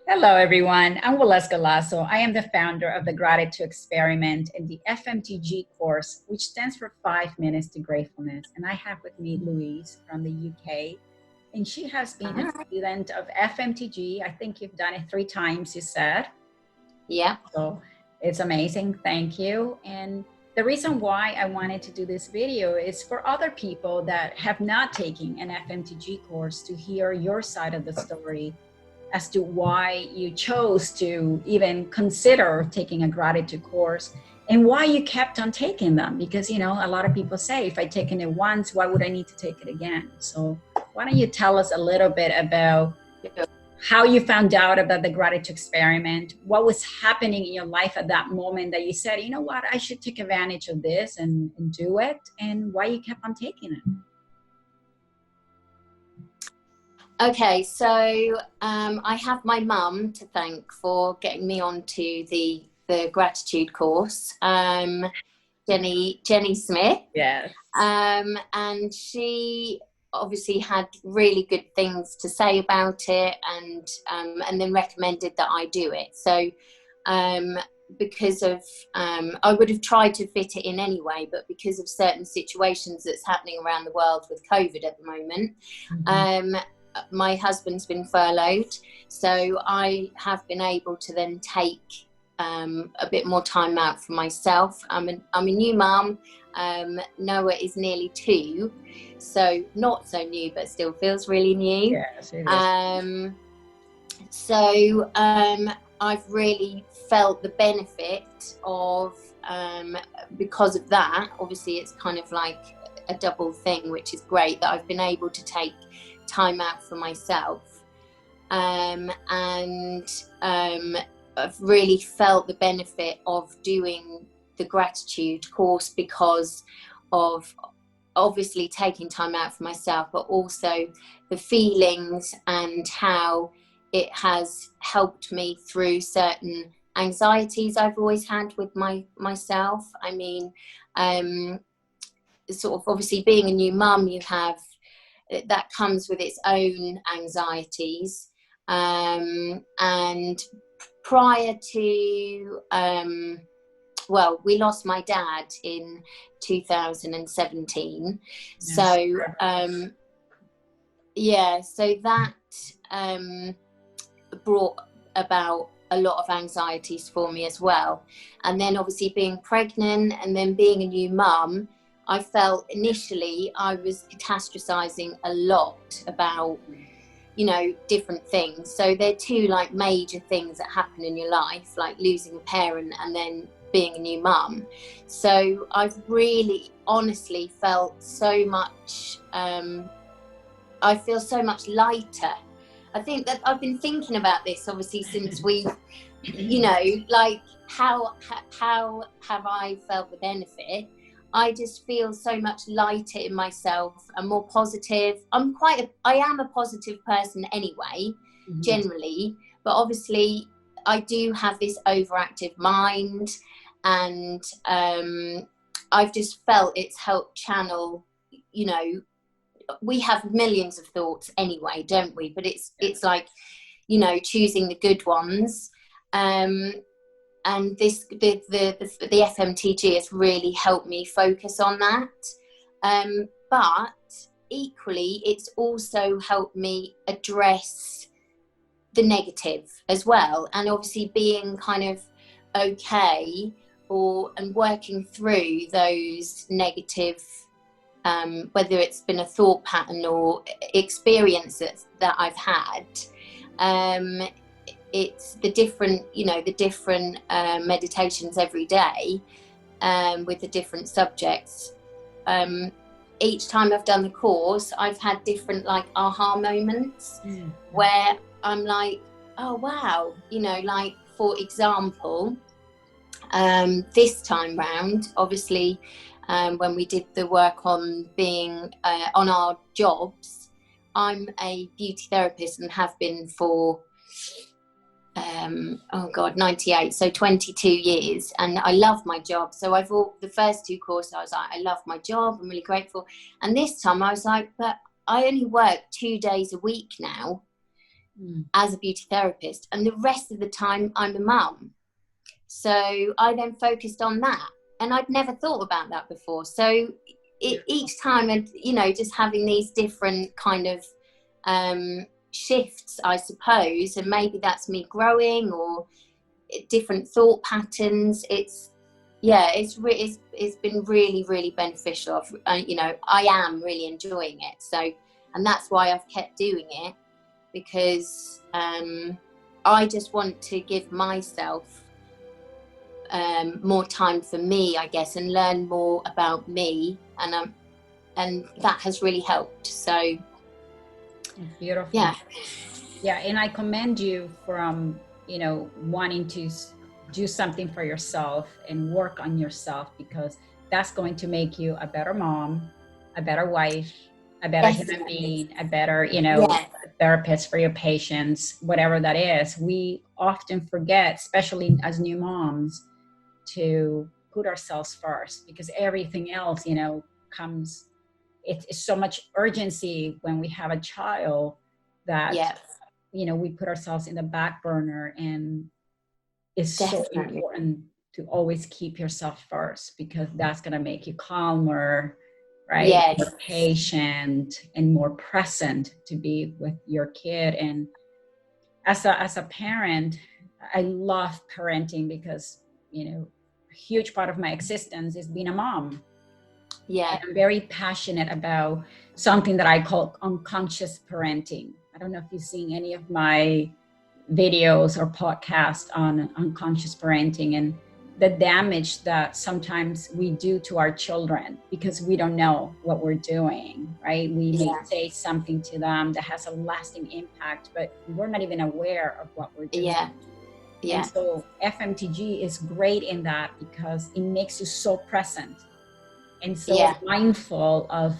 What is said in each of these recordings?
Hello, everyone. I'm Waleuska Lazo. I am the founder of the Gratitude Experiment and the FMTG course, which stands for 5 Minutes to Gratefulness. And I have with me Louise from the UK. And she has been a Ah, student of FMTG. I think you've done it 3 times, you said. yeah. So it's amazing. Thank you. And the reason why I wanted to do this video is for other people that have not taken an FMTG course to hear your side of the story as to why you chose to even consider taking a gratitude course and why you kept on taking them. Because, you know, a lot of people say, if I taken it once, why would I need to take it again? So why don't you tell us a little bit about how you found out about the gratitude experiment, what was happening in your life at that moment that you said, you know what, I should take advantage of this and do it, and why you kept on taking it. Okay, so I have my mum to thank for getting me onto the gratitude course, Jenny Smith, Yes. and she obviously had really good things to say about it, and then recommended that I do it. So because of I would have tried to fit it in anyway, but because of certain situations that's happening around the world with COVID at the moment, my husband's been furloughed, so I have been able to then take a bit more time out for myself. I'm a new mum. Noah is nearly 2, so not so new, but still feels really new. Yes, it is. So I've really felt the benefit of, because of that, obviously it's kind of like a double thing, which is great, that I've been able to take time out for myself, and I've really felt the benefit of doing the gratitude course because of obviously taking time out for myself, but also the feelings and how it has helped me through certain anxieties I've always had with myself. I mean, sort of obviously being a new mum, you have that comes with its own anxieties, and prior to well, we lost my dad in 2017, Yes. so yeah, so that brought about a lot of anxieties for me as well. And then obviously being pregnant and then being a new mum, I felt initially I was catastrophizing a lot about, you know, different things. So they're two like major things that happen in your life, like losing a parent and then being a new mum. So I've really honestly felt so much, I feel so much lighter. I think that I've been thinking about this obviously since we, you know, like how have I felt the benefit? I just feel so much lighter in myself and more positive. I am a positive person anyway, generally, but obviously I do have this overactive mind, and I've just felt it's helped channel, you know, we have millions of thoughts anyway, don't we? But it's like, you know, choosing the good ones. And this the FMTG has really helped me focus on that. But equally, it's also helped me address the negative as well. And obviously being kind of okay and working through those negative, whether it's been a thought pattern or experiences that I've had, it's the different, you know, the different meditations every day, with the different subjects. Each time I've done the course, I've had different like aha moments where I'm like, oh wow, you know, like for example, this time round, obviously, when we did the work on being on our jobs, I'm a beauty therapist and have been for 98, so 22 years, and I love my job. So the first 2 courses I was like, I love my job, I'm really grateful. And this time I was like, but I only work 2 days a week now, as a beauty therapist, and the rest of the time I'm a mum. So I then focused on that, and I'd never thought about that before. So each time, and just having these different kind of shifts, I suppose, and maybe that's me growing or different thought patterns. It's been really, really beneficial. I am really enjoying it. So, and that's why I've kept doing it, because I just want to give myself more time for me, I guess, and learn more about me, and that has really helped. So beautiful. Yeah, and I commend you from wanting to do something for yourself and work on yourself, because that's going to make you a better mom, a better wife, a better human being, a better therapist for your patients, whatever that is. We often forget, especially as new moms, to put ourselves first, because everything else comes. It's so much urgency when we have a child that we put ourselves in the back burner, and it's so important to always keep yourself first, because that's going to make you calmer, right? More patient and more present to be with your kid. And as a parent, I love parenting, because a huge part of my existence is being a mom. And I'm very passionate about something that I call unconscious parenting. I don't know if you've seen any of my videos or podcasts on unconscious parenting, and the damage that sometimes we do to our children because we don't know what we're doing, right? We may say something to them that has a lasting impact, but we're not even aware of what we're doing. And so FMTG is great in that, because it makes you so present and so mindful of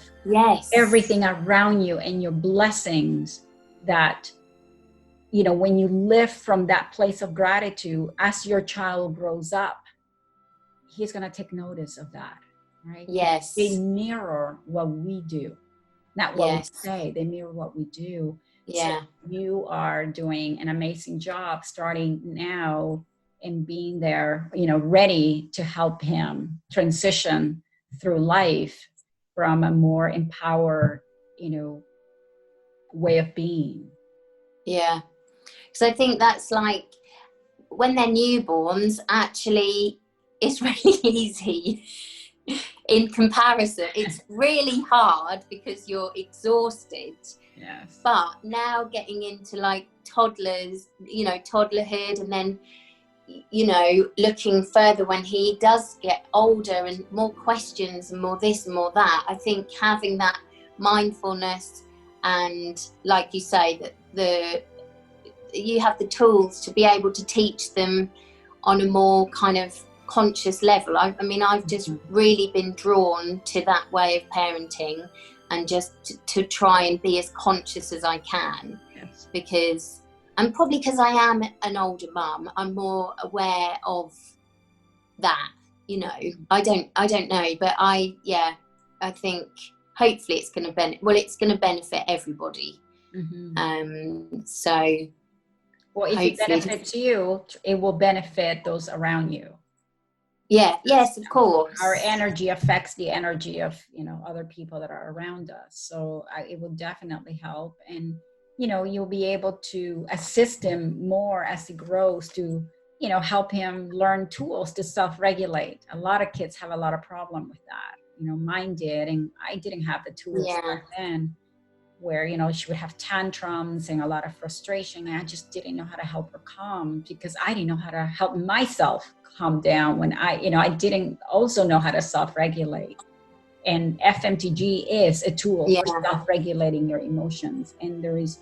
everything around you and your blessings, that when you live from that place of gratitude, as your child grows up, he's going to take notice of that, right? They mirror what we do, not what we say. They mirror what we do. So you are doing an amazing job starting now and being there, ready to help him transition through life from a more empowered, way of being. Because I think that's like, when they're newborns, actually it's really easy in comparison. It's really hard because you're exhausted. But now getting into like toddlers, toddlerhood, and then looking further when he does get older and more questions and more this and more that, I think having that mindfulness, and like you say, that you have the tools to be able to teach them on a more kind of conscious level. I mean, I've just really been drawn to that way of parenting, and just to try and be as conscious as I can, because, and probably because I am an older mum, I'm more aware of that. I don't know, but I think hopefully it's going to benefit everybody. So, well, if it benefits you, it will benefit those around you. Yes, of course. Our energy affects the energy of other people that are around us. So it will definitely help, and you'll be able to assist him more as he grows, to help him learn tools to self-regulate. A lot of kids have a lot of problem with that. Mine did, and I didn't have the tools back then, where she would have tantrums and a lot of frustration, and I just didn't know how to help her calm, because I didn't know how to help myself calm down when I didn't also know how to self-regulate. And FMTG is a tool for self-regulating your emotions, and there is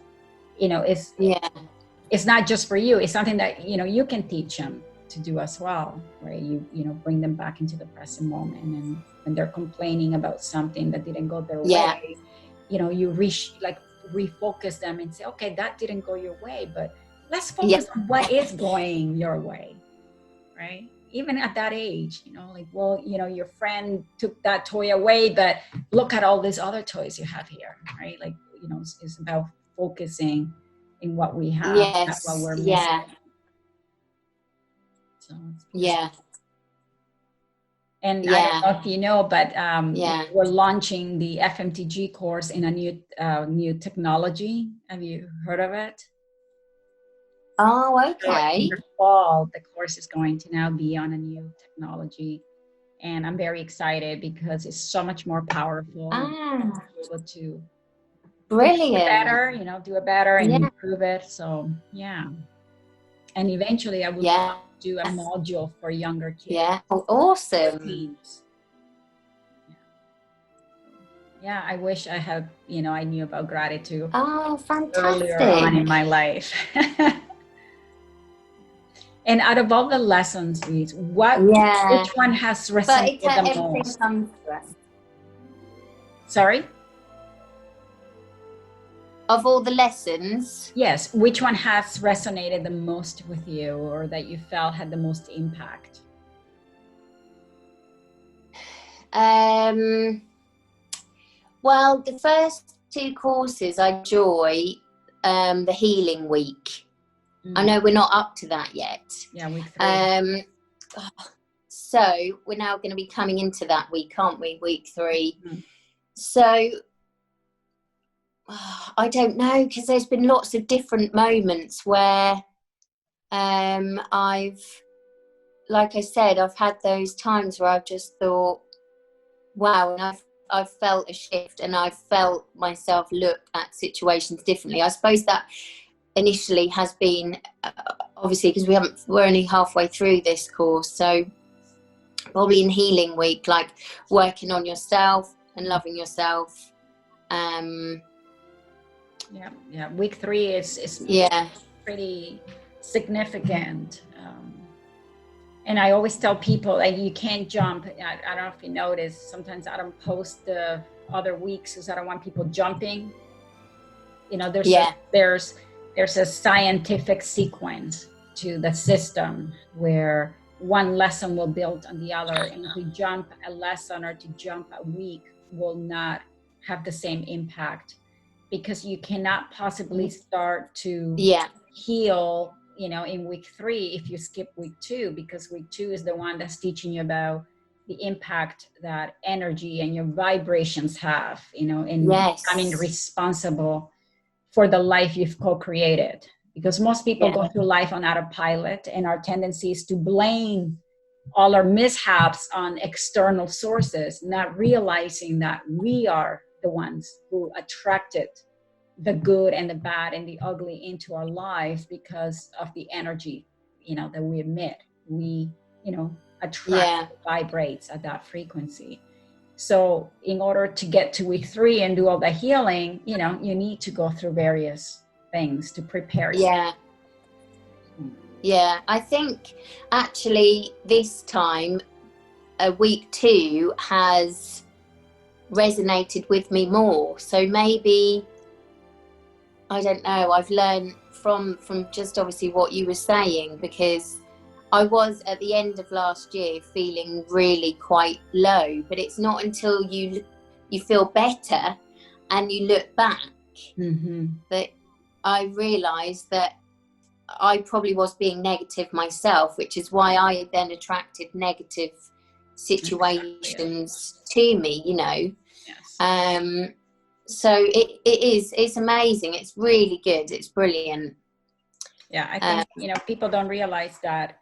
it's not just for you, it's something that you can teach them to do as well, where you bring them back into the present moment, and when they're complaining about something that didn't go their way, you refocus them and say, okay, that didn't go your way, but let's focus on what is going your way, right? Even at that age, your friend took that toy away, but look at all these other toys you have here, right? It's about focusing in what we have. Yes. That's what we're missing. Yeah. So Yeah. and Yeah. I don't know if you know, but Yeah. we're launching the FMTG course in a new technology. Have you heard of it? Oh, So in okay. the fall, the course is going to now be on a new technology. And I'm very excited because it's so much more powerful. Ah, Be able to brilliant. do it better, you know, do it better and Yeah. improve it. So, yeah. And eventually I would Yeah. love to do a module for younger kids. Yeah. Oh, awesome. Teams. Yeah, I wish I had, you know, I knew about gratitude Oh, earlier on in fantastic. my life. And out of all the lessons, Louise, Yeah. which one has But resonated the everything most? comes to us. Sorry? Of all the lessons, Yes, which one has resonated the most with you, or that you felt had the most impact? well, the first two courses I enjoy, the healing week. I know we're not up to that yet. Yeah, week 3. So we're now going to be coming into that week, aren't we? Week 3. So I don't know, because there's been lots of different moments where like I said, I've had those times where I've just thought, wow, and I've felt a shift, and I've felt myself look at situations differently. I suppose that initially has been obviously because we're only halfway through this course, so probably in healing week, like working on yourself and loving yourself. Yeah, week 3 is pretty significant. And I always tell people, like, you can't jump. I don't know if you notice, sometimes I don't post the other weeks because I don't want people jumping. You know, there's a scientific sequence to the system where one lesson will build on the other, and to jump a lesson or to jump a week will not have the same impact, because you cannot possibly start to heal, you know, in week 3 if you skip week 2, because week 2 is the one that's teaching you about the impact that energy and your vibrations have, you know, in becoming responsible for the life you've co-created. Because most people go through life on autopilot, and our tendency is to blame all our mishaps on external sources, not realizing that we are the ones who attracted the good and the bad and the ugly into our lives because of the energy, you know, that we emit. We, you know, attract, vibrates at that frequency. So in order to get to week 3 and do all the healing, you know, you need to go through various things to prepare you. Yeah, I think actually this time, week 2 has resonated with me more. So maybe, I don't know, I've learned from just obviously what you were saying, because I was at the end of last year feeling really quite low, but it's not until you feel better and you look back that I realised that I probably was being negative myself, which is why I then attracted negative situations to me, you know. So it's amazing. It's really good. It's brilliant. Yeah, I think, you know, people don't realize that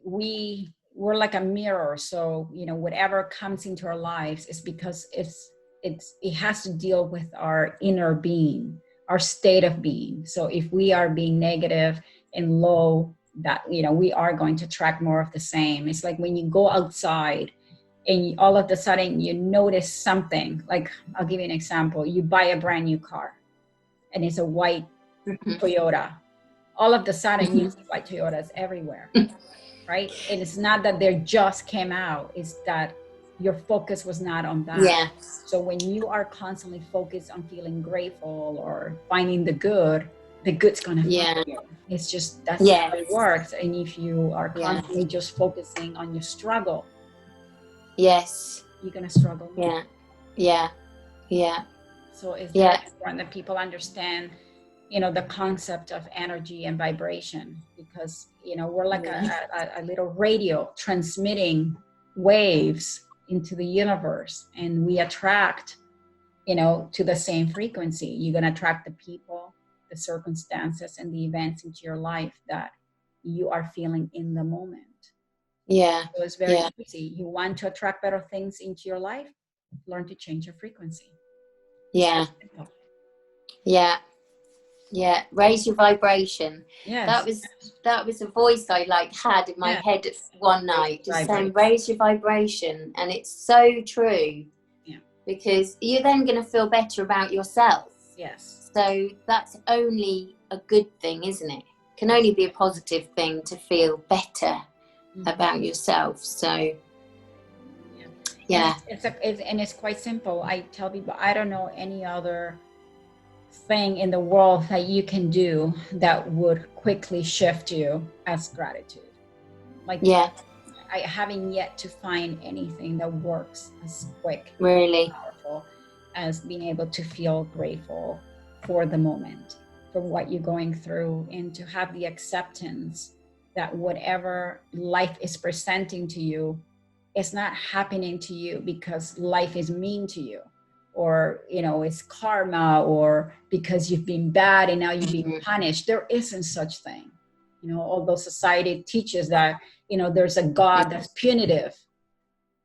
we're like a mirror. So, you know, whatever comes into our lives is because it has to deal with our inner being, our state of being. So if we are being negative and low, that, you know, we are going to attract more of the same. It's like when you go outside and all of a sudden you notice something, like, I'll give you an example. You buy a brand new car and it's a white Toyota. All of a sudden you see white Toyotas everywhere, right? And it's not that they just came out, it's that your focus was not on that. So when you are constantly focused on feeling grateful or finding the good's gonna find you. It's just, that's how it works. And if you are constantly just focusing on your struggle, you're gonna struggle. So So it's very important that people understand you know, the concept of energy and vibration, because, you know, we're like a little radio transmitting waves into the universe, and we attract, you know, to the same frequency. You're going to attract the people, the circumstances, and the events into your life that you are feeling in the moment. Yeah. So it's very easy. You want to attract better things into your life, learn to change your frequency. Yeah. Yeah. Yeah. Raise your vibration. Yes. That was a voice I like had in my head one night, just saying, raise your vibration. And it's so true. Yeah. Because you're then going to feel better about yourself. Yes. So that's only a good thing, isn't it? Can only be a positive thing to feel better about yourself. So yeah. And it's quite simple. I tell people, I don't know any other thing in the world that you can do that would quickly shift you as gratitude. Like, I haven't yet to find anything that works as quick, really powerful as being able to feel grateful for the moment, for what you're going through, and to have the acceptance that whatever life is presenting to you, it's not happening to you because life is mean to you, or, you know, it's karma, or because you've been bad and now you've been punished. There isn't such thing. You know, although society teaches that, you know, there's a God that's punitive.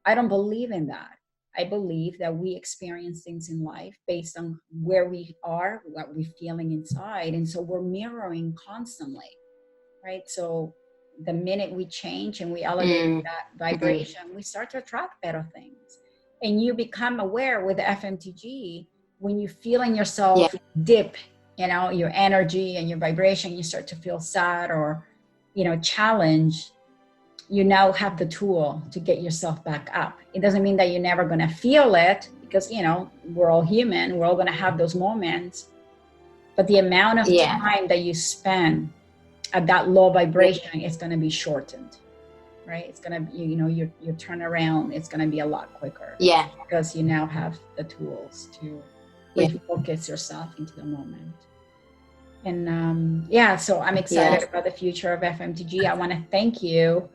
I don't believe in that. I believe that we experience things in life based on where we are, what we're feeling inside. And so we're mirroring constantly, right? So the minute we change and we elevate that vibration, we start to attract better things. And you become aware with FMTG, when you feel in yourself dip, you know, your energy and your vibration, you start to feel sad or, you know, challenged, you now have the tool to get yourself back up. It doesn't mean that you're never going to feel it, because, you know, we're all human. We're all going to have those moments. But the amount of time that you spend at that low vibration is going to be shortened, right? It's going to be, you know, your turnaround, it's going to be a lot quicker. Yeah. Because you now have the tools to refocus yourself into the moment. And so I'm excited about the future of FMTG. I want to thank you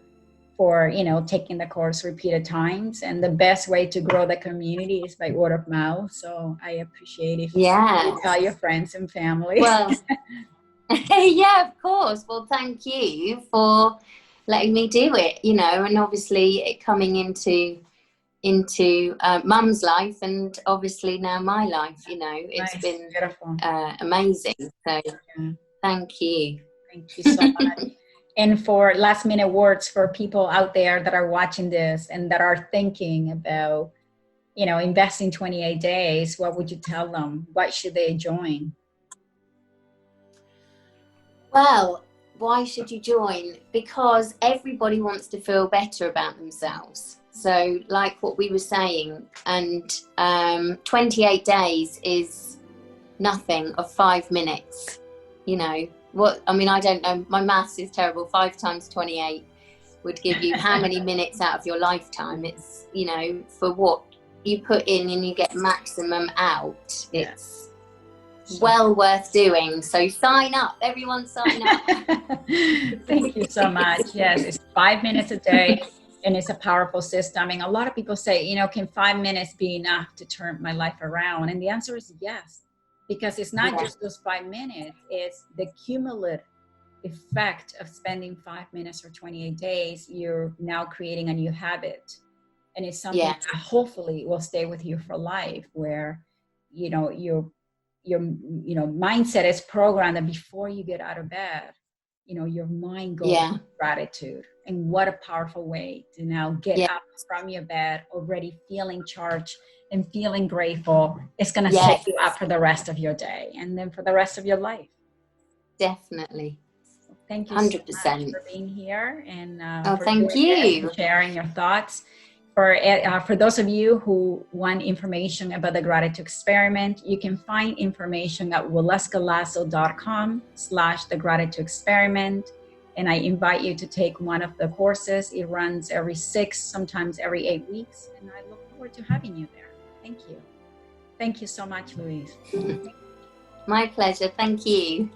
for, you know, taking the course repeated times. And the best way to grow the community is by word of mouth. So I appreciate if you tell your friends and family. Well, yeah, of course. Well, thank you for letting me do it, you know, and obviously it coming into mum's life, and obviously now my life, you know, it's been amazing. So thank you. Thank you so much. And for last minute words for people out there that are watching this and that are thinking about, you know, investing 28 days, what would you tell them? What should they join? Well, why should you join? Because everybody wants to feel better about themselves. So like what we were saying, and 28 days is nothing of 5 minutes, you know. What, I mean, I don't know, my maths is terrible. 5 times 28 would give you how many minutes out of your lifetime? It's, you know, for what you put in and you get maximum out. It's well worth doing. So sign up, everyone sign up. Thank you so much. Yes, it's 5 minutes a day, and it's a powerful system. I mean, a lot of people say, you know, can 5 minutes be enough to turn my life around? And the answer is yes. Because it's not just those 5 minutes, it's the cumulative effect of spending 5 minutes or 28 days. You're now creating a new habit. And it's something that hopefully will stay with you for life, where, you know, your mindset is programmed that before you get out of bed, you know, your mind goes to gratitude. And what a powerful way to now get up from your bed already feeling charged and feeling grateful. It's going to set you up for the rest of your day and then for the rest of your life. Definitely. Thank you 100%. so much for being here, and thank you for sharing your thoughts. For those of you who want information about the gratitude experiment, you can find information at waleuscalazo.com/the gratitude experiment. And I invite you to take one of the courses. It runs every 6, sometimes every 8 weeks. And I look forward to having you there. Thank you. Thank you so much, Louise. My pleasure. Thank you.